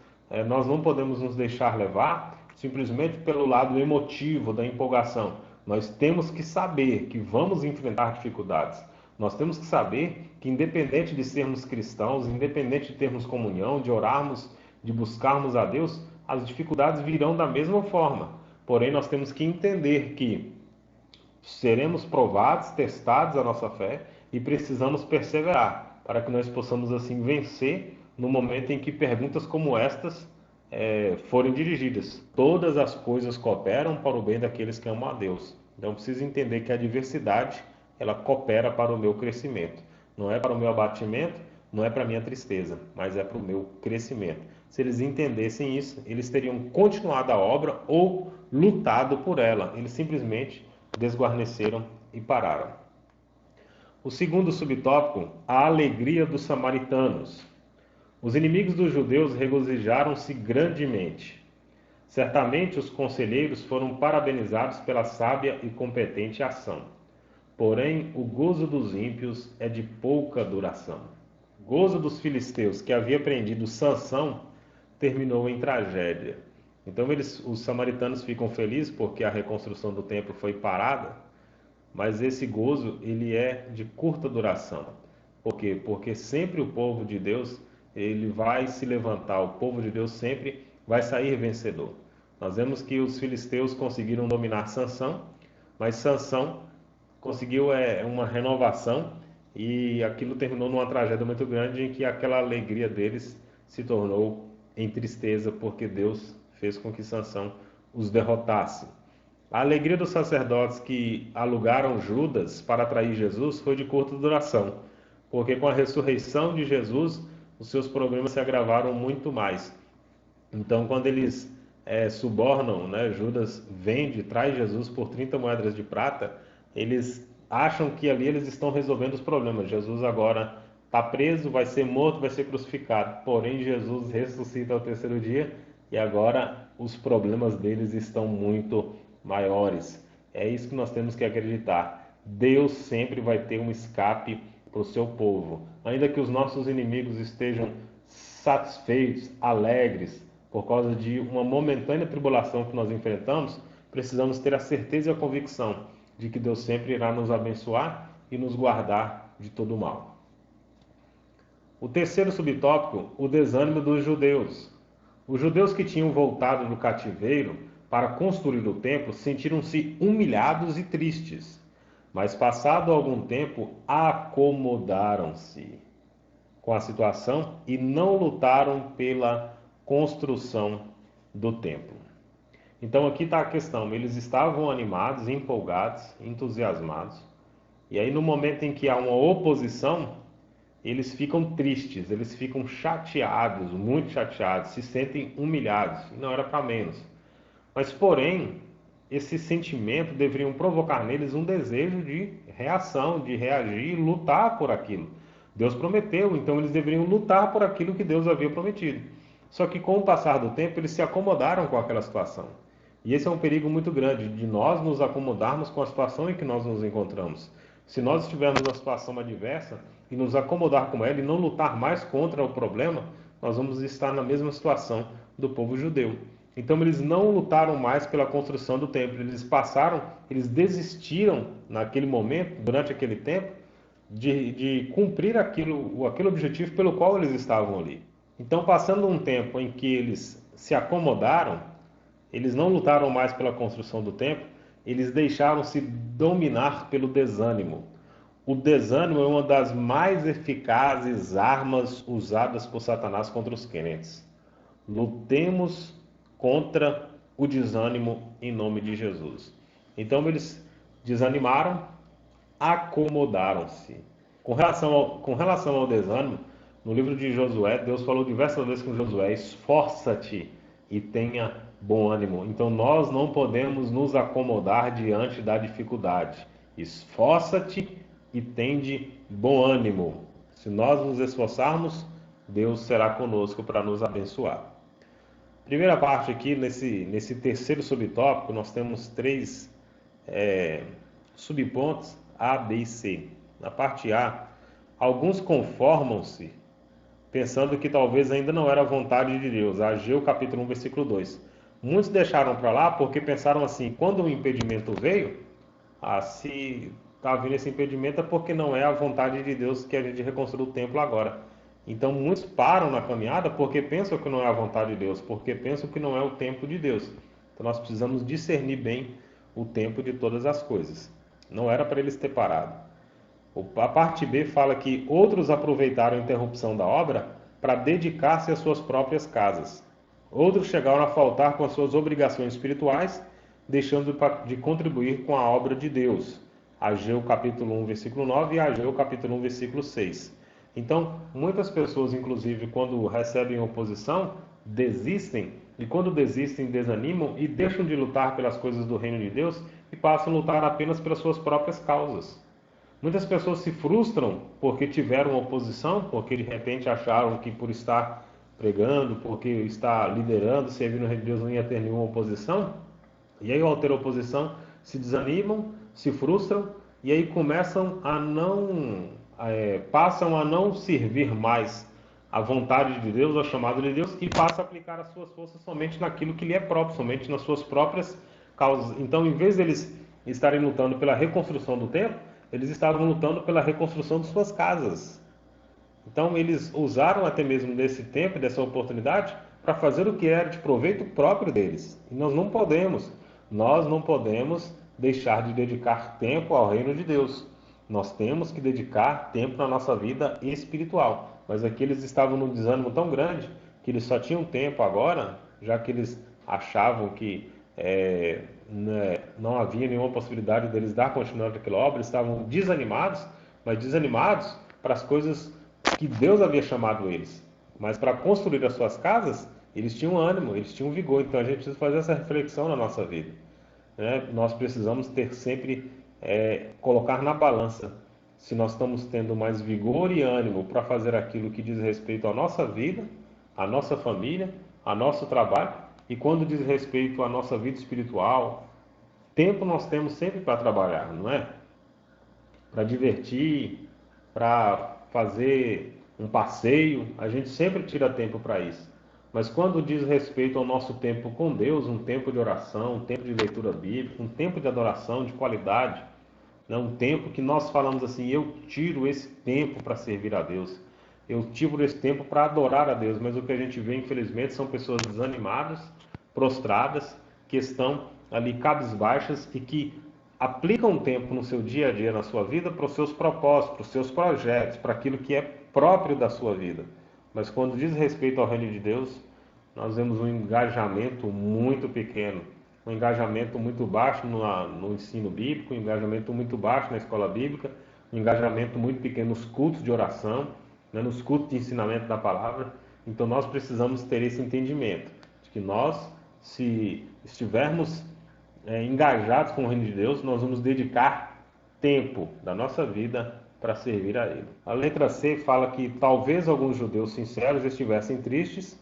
não podemos nos deixar levar simplesmente pelo lado emotivo da empolgação. Nós temos que saber que vamos enfrentar dificuldades. Nós temos que saber que, independente de sermos cristãos, independente de termos comunhão, de orarmos, de buscarmos a Deus, as dificuldades virão da mesma forma. Porém, nós temos que entender que seremos provados, testados a nossa fé e precisamos perseverar para que nós possamos assim vencer no momento em que perguntas como estas forem dirigidas. Todas as coisas cooperam para o bem daqueles que amam a Deus. Então, preciso entender que a adversidade ela coopera para o meu crescimento. Não é para o meu abatimento, não é para a minha tristeza, mas é para o meu crescimento. Se eles entendessem isso, eles teriam continuado a obra ou lutado por ela. Eles simplesmente desguarneceram e pararam. O segundo subtópico, a alegria dos samaritanos. Os inimigos dos judeus regozijaram-se grandemente. Certamente os conselheiros foram parabenizados pela sábia e competente ação. Porém, o gozo dos ímpios é de pouca duração. O gozo dos filisteus, que havia prendido Sansão, terminou em tragédia. Então os samaritanos ficam felizes porque a reconstrução do templo foi parada, mas esse gozo ele é de curta duração. Por quê? Porque sempre o povo de Deus ele vai se levantar, o povo de Deus sempre vai sair vencedor. Nós vemos que os filisteus conseguiram dominar Sansão, mas Sansão conseguiu uma renovação e aquilo terminou numa tragédia muito grande em que aquela alegria deles se tornou em tristeza porque Deus fez com que Sansão os derrotasse. A alegria dos sacerdotes que alugaram Judas para atrair Jesus foi de curta duração, porque com a ressurreição de Jesus, os seus problemas se agravaram muito mais. Então, quando eles subornam, né, Judas vende, traz Jesus por 30 moedas de prata, eles acham que ali eles estão resolvendo os problemas. Jesus agora está preso, vai ser morto, vai ser crucificado. Porém, Jesus ressuscita ao terceiro dia e agora os problemas deles estão muito maiores. É isso que nós temos que acreditar. Deus sempre vai ter um escape para o seu povo. Ainda que os nossos inimigos estejam satisfeitos, alegres, por causa de uma momentânea tribulação que nós enfrentamos, precisamos ter a certeza e a convicção de que Deus sempre irá nos abençoar e nos guardar de todo o mal. O terceiro subtópico, o desânimo dos judeus. Os judeus que tinham voltado do cativeiro para construir o templo sentiram-se humilhados e tristes, mas passado algum tempo acomodaram-se com a situação e não lutaram pela construção do templo. Então aqui está a questão, eles estavam animados, empolgados, entusiasmados, e aí no momento em que há uma oposição, eles ficam tristes, eles ficam chateados, muito chateados, se sentem humilhados, e não era para menos. Mas, porém, esse sentimento deveriam provocar neles um desejo de reação, de reagir e lutar por aquilo. Deus prometeu, então eles deveriam lutar por aquilo que Deus havia prometido. Só que com o passar do tempo, eles se acomodaram com aquela situação. E esse é um perigo muito grande, de nós nos acomodarmos com a situação em que nós nos encontramos. Se nós estivermos numa situação adversa e nos acomodar com ela e não lutar mais contra o problema, nós vamos estar na mesma situação do povo judeu. Então eles não lutaram mais pela construção do templo, eles desistiram naquele momento, durante aquele tempo, de cumprir aquele objetivo pelo qual eles estavam ali. Então, passando um tempo em que eles se acomodaram, eles não lutaram mais pela construção do templo, eles deixaram-se dominar pelo desânimo. O desânimo é uma das mais eficazes armas usadas por Satanás contra os crentes. Lutemos contra o desânimo em nome de Jesus. Então eles desanimaram, acomodaram-se. Com relação ao desânimo, no livro de Josué, Deus falou diversas vezes com Josué: esforça-te e tenha bom ânimo. Então nós não podemos nos acomodar diante da dificuldade. Esforça-te e tende bom ânimo. Se nós nos esforçarmos, Deus será conosco para nos abençoar. Primeira parte aqui, nesse terceiro subtópico, nós temos três subpontos, A, B e C. Na parte A, Alguns conformam-se, pensando que talvez ainda não era a vontade de Deus. Ageu capítulo 1, versículo 2. Muitos deixaram para lá porque pensaram assim: quando o impedimento veio, se está vindo esse impedimento é porque não é a vontade de Deus que a gente reconstrua o templo agora. Então muitos param na caminhada porque pensam que não é a vontade de Deus, porque pensam que não é o tempo de Deus. Então nós precisamos discernir bem o tempo de todas as coisas. Não era para eles ter parado. A parte B fala que outros aproveitaram a interrupção da obra para dedicar-se às suas próprias casas. Outros chegaram a faltar com as suas obrigações espirituais, deixando de contribuir com a obra de Deus. Ageu capítulo 1, versículo 9 e Ageu capítulo 1, versículo 6. Então, muitas pessoas, inclusive, quando recebem oposição, desistem, e quando desistem, desanimam e deixam de lutar pelas coisas do reino de Deus e passam a lutar apenas pelas suas próprias causas. Muitas pessoas se frustram porque tiveram oposição, porque de repente acharam que por estar pregando, porque estar liderando, servindo o reino de Deus não ia ter nenhuma oposição. E aí, ao ter oposição, se desanimam, se frustram e aí começam a passam a não servir mais a vontade de Deus, ao chamado de Deus, e passam a aplicar as suas forças somente naquilo que lhe é próprio, somente nas suas próprias causas. Então, em vez deles estarem lutando pela reconstrução do templo, eles estavam lutando pela reconstrução de suas casas. Então, eles usaram até mesmo desse tempo, dessa oportunidade, para fazer o que era de proveito próprio deles. E nós não podemos deixar de dedicar tempo ao reino de Deus. Nós temos que dedicar tempo na nossa vida espiritual. Mas aqui eles estavam num desânimo tão grande que eles só tinham tempo agora, já que eles achavam que não havia nenhuma possibilidade deles dar continuidade àquela obra, eles estavam desanimados, mas desanimados para as coisas que Deus havia chamado eles. Mas para construir as suas casas, eles tinham ânimo, eles tinham vigor. Então a gente precisa fazer essa reflexão na nossa vida, né? Nós precisamos ter sempre, colocar na balança se nós estamos tendo mais vigor e ânimo para fazer aquilo que diz respeito à nossa vida, à nossa família, ao nosso trabalho, e quando diz respeito à nossa vida espiritual, tempo nós temos sempre para trabalhar, não é? Para divertir, para fazer um passeio, a gente sempre tira tempo para isso. Mas quando diz respeito ao nosso tempo com Deus, um tempo de oração, um tempo de leitura bíblica, um tempo de adoração de qualidade, né? Um tempo que nós falamos assim: eu tiro esse tempo para servir a Deus, eu tiro esse tempo para adorar a Deus. Mas o que a gente vê, infelizmente, são pessoas desanimadas, prostradas, que estão ali cabisbaixas e que aplicam tempo no seu dia a dia, na sua vida, para os seus propósitos, para os seus projetos, para aquilo que é próprio da sua vida. Mas quando diz respeito ao reino de Deus, nós vemos um engajamento muito pequeno, um engajamento muito baixo no ensino bíblico, um engajamento muito baixo na escola bíblica, um engajamento muito pequeno nos cultos de oração, né, nos cultos de ensinamento da palavra. Então nós precisamos ter esse entendimento, de que nós, se estivermos engajados com o reino de Deus, nós vamos dedicar tempo da nossa vida para servir a Ele. A letra C fala que talvez alguns judeus sinceros estivessem tristes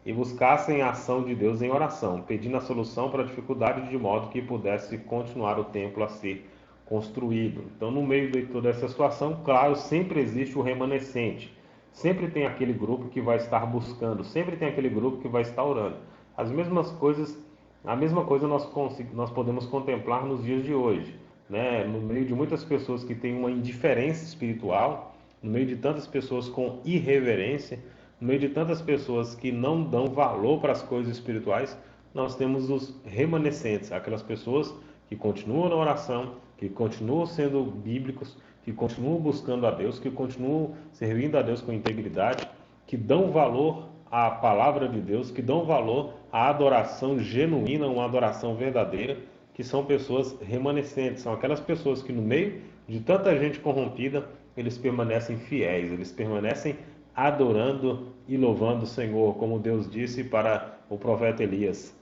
e buscassem a ação de Deus em oração, pedindo a solução para a dificuldade de modo que pudesse continuar o templo a ser construído. Então, no meio de toda essa situação, claro, sempre existe o remanescente. Sempre tem aquele grupo que vai estar buscando, sempre tem aquele grupo que vai estar orando. A mesma coisa nós podemos contemplar nos dias de hoje, né? No meio de muitas pessoas que têm uma indiferença espiritual, no meio de tantas pessoas com irreverência, no meio de tantas pessoas que não dão valor para as coisas espirituais, nós temos os remanescentes, aquelas pessoas que continuam na oração, que continuam sendo bíblicos, que continuam buscando a Deus, que continuam servindo a Deus com integridade, que dão valor à palavra de Deus, que dão valor à adoração genuína, uma adoração verdadeira, que são pessoas remanescentes, são aquelas pessoas que no meio de tanta gente corrompida, eles permanecem fiéis, eles permanecem adorando e louvando o Senhor, como Deus disse para o profeta Elias: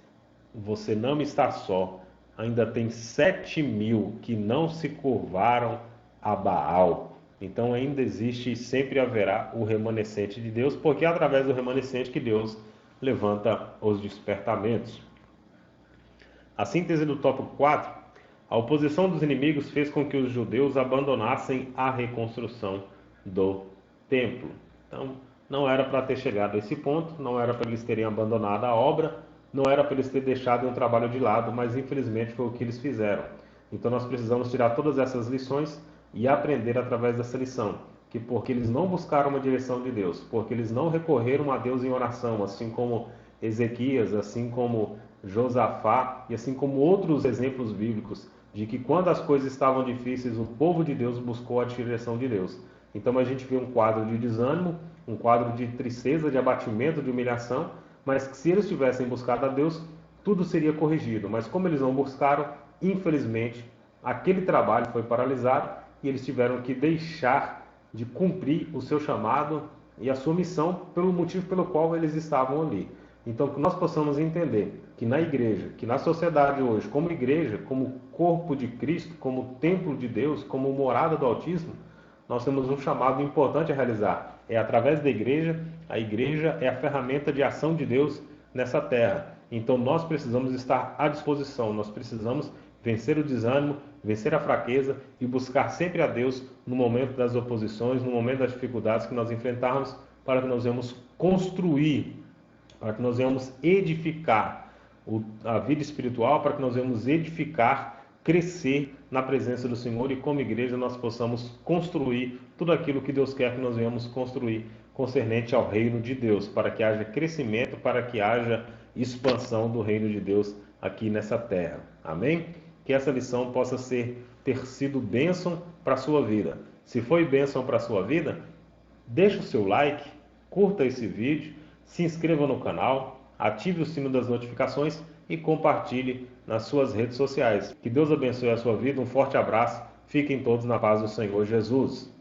você não está só, ainda tem 7.000 que não se curvaram a Baal. Então ainda existe e sempre haverá o remanescente de Deus, porque é através do remanescente que Deus levanta os despertamentos. A síntese do tópico 4: a oposição dos inimigos fez com que os judeus abandonassem a reconstrução do templo. Então, não era para ter chegado a esse ponto, não era para eles terem abandonado a obra, não era para eles terem deixado um trabalho de lado, mas infelizmente foi o que eles fizeram. Então nós precisamos tirar todas essas lições e aprender através dessa lição, que porque eles não buscaram uma direção de Deus, porque eles não recorreram a Deus em oração, assim como Ezequias, assim como Josafá e assim como outros exemplos bíblicos, de que quando as coisas estavam difíceis, o povo de Deus buscou a direção de Deus. Então a gente vê um quadro de desânimo, um quadro de tristeza, de abatimento, de humilhação, mas que se eles tivessem buscado a Deus, tudo seria corrigido. Mas como eles não buscaram, infelizmente, aquele trabalho foi paralisado e eles tiveram que deixar de cumprir o seu chamado e a sua missão pelo motivo pelo qual eles estavam ali. Então, que nós possamos entender que na igreja, que na sociedade hoje, como igreja, como corpo de Cristo, como templo de Deus, como morada do Altíssimo, nós temos um chamado importante a realizar. É através da igreja, a igreja é a ferramenta de ação de Deus nessa terra. Então nós precisamos estar à disposição, nós precisamos vencer o desânimo, vencer a fraqueza e buscar sempre a Deus no momento das oposições, no momento das dificuldades que nós enfrentarmos, para que nós venhamos construir, para que nós venhamos edificar a vida espiritual, para que nós venhamos edificar, crescer na presença do Senhor e como igreja nós possamos construir tudo aquilo que Deus quer que nós venhamos construir concernente ao reino de Deus, para que haja crescimento, para que haja expansão do reino de Deus aqui nessa terra. Amém? Que essa lição possa ter sido bênção para a sua vida. Se foi bênção para a sua vida, deixa o seu like, curta esse vídeo, se inscreva no canal, ative o sino das notificações e compartilhe nas suas redes sociais. Que Deus abençoe a sua vida, um forte abraço, fiquem todos na paz do Senhor Jesus.